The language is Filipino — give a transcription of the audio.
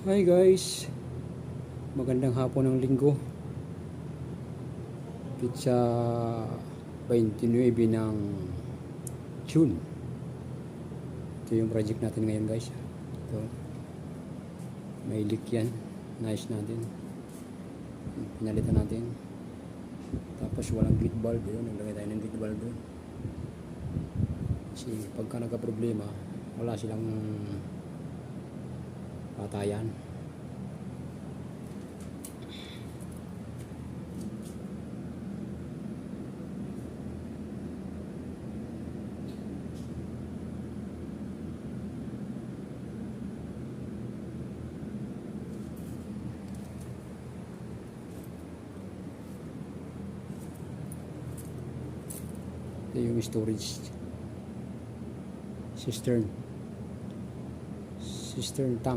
Hi guys, magandang hapon ng linggo. Pizza 29 ng June. Ito yung project natin ngayon guys. Ito. May leak yan. Nice natin. Pinalitan natin. Tapos walang gate valve doon. Naglagay tayo ng gate valve doon. Kasi pagka nagka-problema, wala silang patayan. Ito yung storage cistern tank.